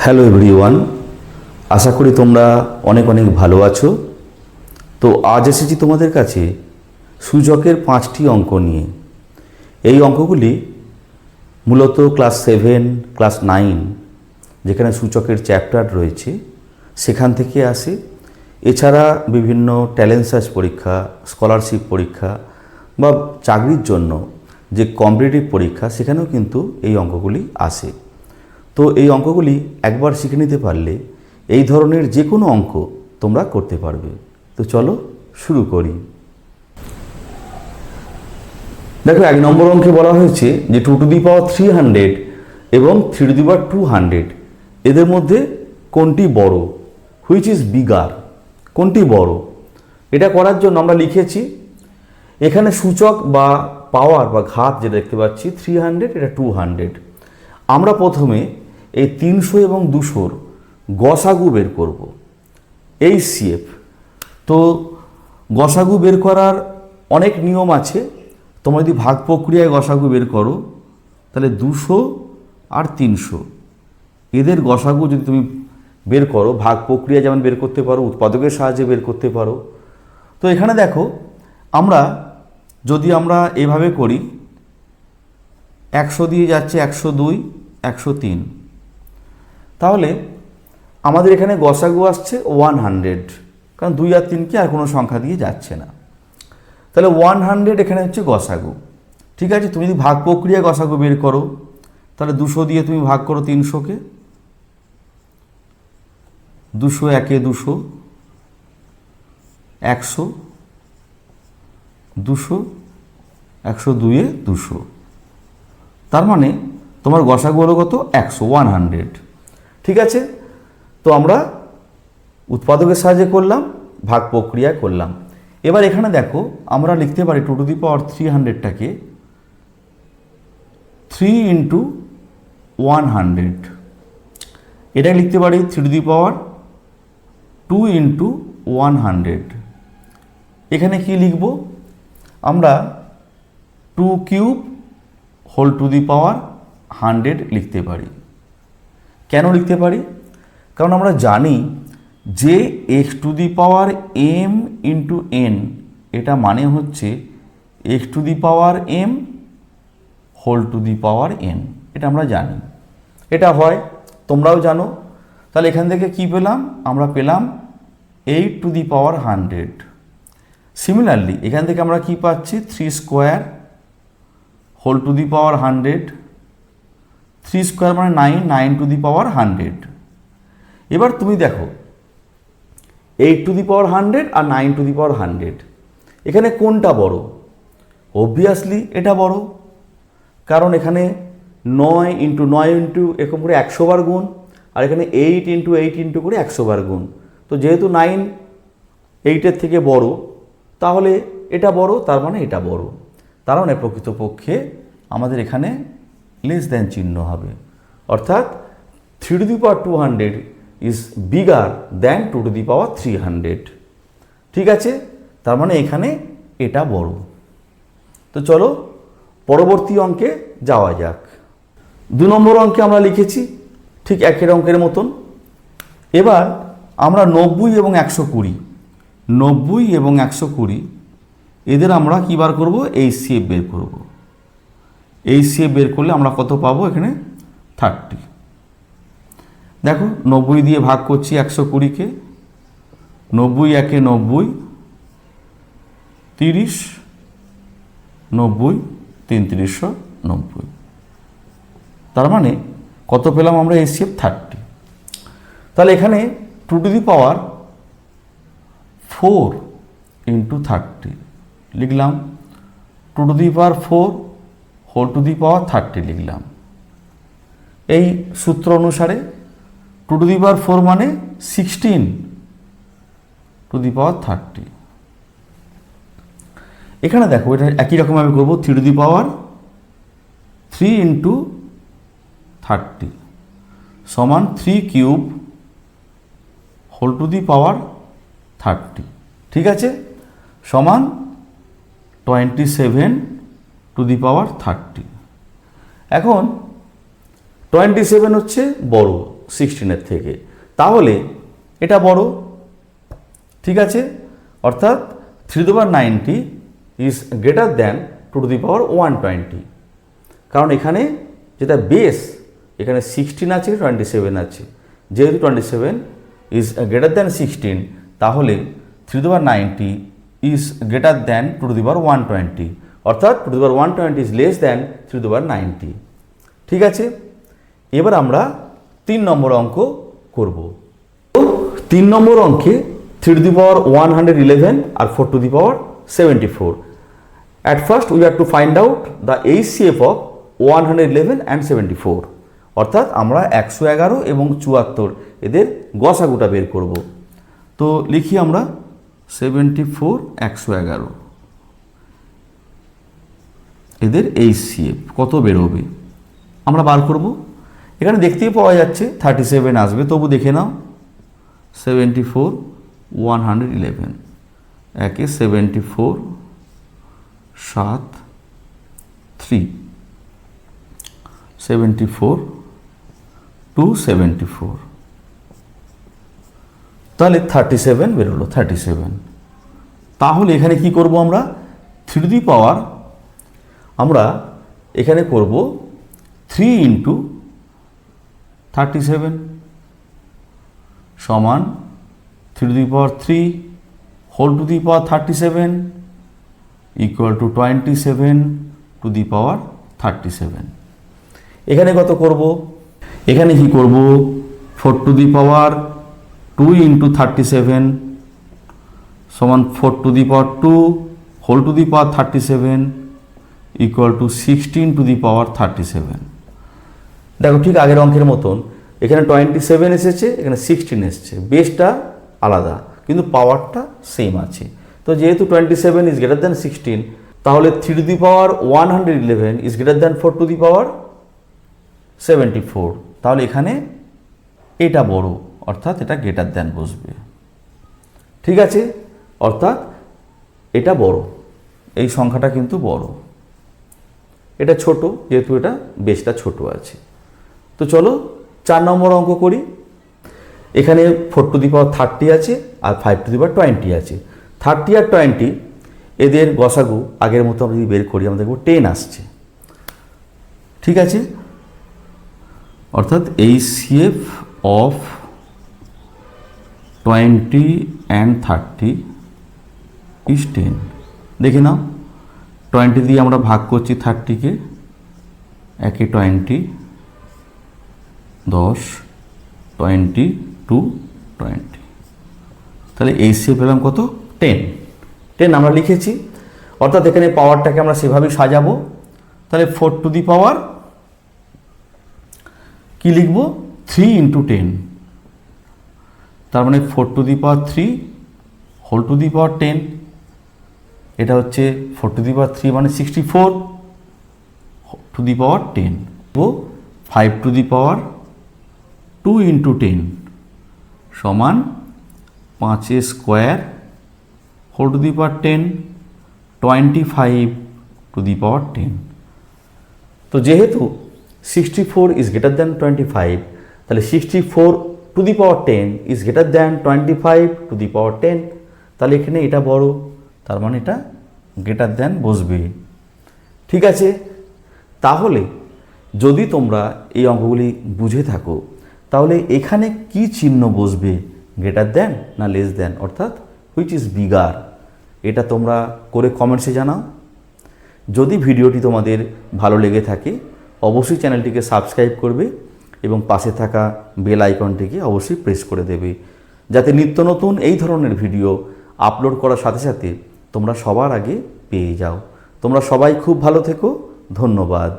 Hello everyone, আশা করি তোমরা অনেক অনেক ভালো আছো। তো আজ এসেছি তোমাদের কাছে সূচকের 5টি অঙ্ক নিয়ে। এই অঙ্কগুলি মূলত ক্লাস 7, ক্লাস 9 যেখানে সূচকের চ্যাপ্টার রয়েছে সেখান থেকে আসে। এছাড়া বিভিন্ন ট্যালেন্ট সার্চ পরীক্ষা, স্কলারশিপ পরীক্ষা বা চাকরির জন্য যে কম্পিটিটিভ পরীক্ষা সেখানেও কিন্তু এই অঙ্কগুলি আসে। তো এই অঙ্কগুলি একবার শিখে নিতে পারলে এই ধরনের যে কোনো অঙ্ক তোমরা করতে পারবে। তো চলো শুরু করি। দেখো, 1 নম্বর অঙ্কে বলা হয়েছে যে 2 টু দি পাওয়ার 300 এবং 3 টু দি পাওয়ার 200 এদের মধ্যে কোনটি বড়, হুইচ ইজ বিগার, কোনটি বড়। এটা করার জন্য আমরা লিখেছি এখানে সূচক বা পাওয়ার বা ঘাত যেটা দেখতে পাচ্ছি 300, এটা 200। আমরা প্রথমে এই 300 এবং 200-র গসাগু বের করব, এই সিএফ। তো গসাগু বের করার অনেক নিয়ম আছে। তোমরা যদি ভাগ প্রক্রিয়ায় গসাগু বের করো তাহলে 200 আর 300 এদের গসাগু যদি তুমি বের করো, ভাগ প্রক্রিয়া যেমন বের করতে পারো, উৎপাদকের সাহায্যে বের করতে পারো। তো এখানে দেখো, যদি আমরা এভাবে করি, 100 দিয়ে যাচ্ছে 102, 103, তাহলে আমাদের এখানে গসাগু আসছে 100, কারণ 2 আর 3 কি আর কোনো সংখ্যা দিয়ে যাচ্ছে না। তাহলে 100 এখানে হচ্ছে গসাগু। ঠিক আছে, তুমি যদি ভাগ প্রক্রিয়ায় গসাগু বের করো তাহলে 200 দিয়ে তুমি ভাগ করো 300-কে, 200 একে 200, 100, 200, 102-এ 200। তার মানে তোমার গসাগু হলো কত? 100। ঠিক আছে, তো আমরা উৎপাদকের সাহায্যে করলাম, ভাগ প্রক্রিয়া করলাম। এবার এখানে দেখো, আমরা লিখতে পারি 2 টু দি পাওয়ার 300-টাকে 3 ইন্টু 100, এটাকে লিখতে পারি 3 টু দি পাওয়ার 2 ইন্টু 100। এখানে কি লিখব আমরা? 2 cube whole to the power 100 লিখতে পারি। কেন লিখতে পারি? কারণ আমরা জানি যে X to the power M into N, এটা মানে হচ্ছে X to the power M whole to the power N. এটা আমরা জানি, এটা হয়, তোমরাও জানো। তাহলে এখান থেকে কি পেলাম? আমরা পেলাম 8 টু দি পাওয়ার 100। সিমিলারলি এখান থেকে আমরা কি পাচ্ছি? 3 square whole to the power 100, 3 square মানে 9 টু দি পাওয়ার 100। এবার তুমি দেখো 8 two the power 100 R 9 two the power 100, এখানে কোনটা বড়? অবভিয়াসলি এটা বড়, কারণ এখানে 9 ইন্টু 9 ইন্টু এরকম করে 100 বার গুণ, আর এখানে 8 ইন্টু 8 ইন্টু করে 100 বার গুণ। তো যেহেতু 9 8-এর থেকে বড়, তাহলে এটা বড়, তার মানে এটা বড়। তার মানে প্রকৃতপক্ষে আমাদের এখানে লেস দ্যান চিহ্ন হবে, অর্থাৎ 3 to the power 200 is bigger than 2 to the power 300। ঠিক আছে, তার মানে এখানে এটা বড়। তো চলো পরবর্তী অঙ্কে যাওয়া যাক। 2 নম্বর অঙ্কে আমরা লিখেছি ঠিক একের অঙ্কের মতন। এবার আমরা 90 এবং 120, 90 এবং 120 এদের আমরা কী বার করব? এই সিএফ বের করব। এই সিএফ বের করলে আমরা কত পাবো? এখানে 30। দেখো, 90 দিয়ে ভাগ করছি 120-কে, 90 একে 90, 30, 90, 3390। তার মানে কত পেলাম আমরা? এই সিএফ 30। তাহলে এখানে 2 টু দি পাওয়ার 4 ইন্টু 30 লিখলাম, 2 to the power 4 whole to the power 30 লিখলাম। এই সূত্র অনুসারে 2 টু দি পাওয়ার 4 মানে 16 টু দি পাওয়ার 30। এখানে দেখো, এটা একই রকমভাবে করবো, 3 টু দি পাওয়ার 3 ইন্টু 30 সমান 3 cube whole to the power 30। ঠিক আছে, সমান 27 টু দি পাওয়ার 30। এখন 27 হচ্ছে বড়, 16 থেকে, তাহলে এটা বড়। ঠিক আছে, অর্থাৎ 390 is greater than 2 to the power 120, কারণ এখানে যেটা বেস, এখানে 16 আছে, 27 আছে। যেহেতু 27 ইজ গ্রেটার দ্যান 16, তাহলে 390 is greater than 2 to the power 120, অর্থাৎ 2 to the power 120 is less than 3 to the power 90। ঠিক আছে, এবার আমরা 3 নম্বর অঙ্ক করব। 3 নম্বর অঙ্কে 3 টু দি পাওয়ার 111 আর 4 to the power 74। At first we have to find out the HCF of 111 and 74, অর্থাৎ আমরা 111 এবং 74 এদের গসাগুটা বের করব। তো লিখি আমরা 74 111, এদের HCF কত বেরোবে আমরা বার করব। এখানে দেখতেই পাওয়া যাচ্ছে 37 আসবে, তবু দেখে নাও 74 111, একে 74 7 3 74 274, তাহলে 37 বেরোলো 37। তাহলে এখানে কি করব আমরা 3 টু দি পাওয়ার, আমরা এখানে করব 3 ইন্টু 37 সমান 3 to the power 3 whole to the power 37 equal to 27 to the power 37। এখানে কত করব, এখানে কি করব 4 টু দি পাওয়ার 2 ইন্টু 37 সমান 4 to the power 2 whole to the power 37 equal to 16 to the power 37। দেখো ঠিক আগের অঙ্কের মতন এখানে 27 এসেছে, এখানে 16 এসেছে, বেসটা আলাদা কিন্তু পাওয়ারটা সেম আছে। তো যেহেতু 27 ইজ গ্রেটার দ্যান 16, তাহলে 3 to the power 111 is greater than 4 to the power 74, তাহলে এখানে এটা বড়, অর্থাৎ এটা গ্রেটার দ্যান বসবে। ঠিক আছে, অর্থাৎ এটা বড়, এই সংখ্যাটা কিন্তু বড়, এটা ছোট যেহেতু এটা বেসটা ছোট আছে। তো চলো 4 নম্বর অঙ্ক করি। এখানে 4 টু দি পাওয়ার 30 আছে আর 5 টু দি পাওয়ার 20 আছে। 30 আর 20 এদের গসাগু আগের মতো আমরা যদি বের করি আমরা দেখব 10 আসছে। ঠিক আছে, অর্থাৎ HCF অফ 20 and 30 is 10। দেখে নাও 20 দিয়ে আমরা ভাগ করছি 30-কে, একে 20 10 20 2 20, তাহলে HCF পেলাম কত 10 আমরা লিখেছি। অর্থাৎ এখানে পাওয়ারটাকে আমরা সেভাবেই সাজাবো। তাহলে 4 টু দি পাওয়ার কি লিখব 3 ইন্টু 10, তার মানে 4 to the power 3 whole to the power 10, এটা হচ্ছে 4 টু দি পাওয়ার 3 মানে 64 to the power 10, 5 to the power 2 into 10 সমান 5 square whole to the power 10 25 to the power 10। তো যেহেতু 64 ইজ গ্রেটার দ্যান 25, তাহলে 64 to the power 10 is greater than 25 to the power 10, তাহলে এখানে এটা বড়, তার মানে এটা গ্রেটার দ্যান বসবে। ঠিক আছে, তাহলে যদি তোমরা এই অঙ্কগুলি বুঝে থাকো তাহলে এখানে কি চিহ্ন বসবে, গ্রেটার দ্যান না লেস দ্যান, অর্থাৎ হুইচ ইজ বিগার, এটা তোমরা করে কমেন্টসে জানাও। যদি ভিডিওটি তোমাদের ভালো লেগে থাকে অবশ্যই চ্যানেলটিকে সাবস্ক্রাইব করবে এবং পাশে থাকা বেল আইকনটিকে অবশ্যই প্রেস করে দেবে, যাতে নিত্য নতুন এই ধরনের ভিডিও আপলোড করার সাথে সাথে তোমরা সবার আগে পেয়ে যাও। তোমরা সবাই খুব ভালো থেকো, ধন্যবাদ।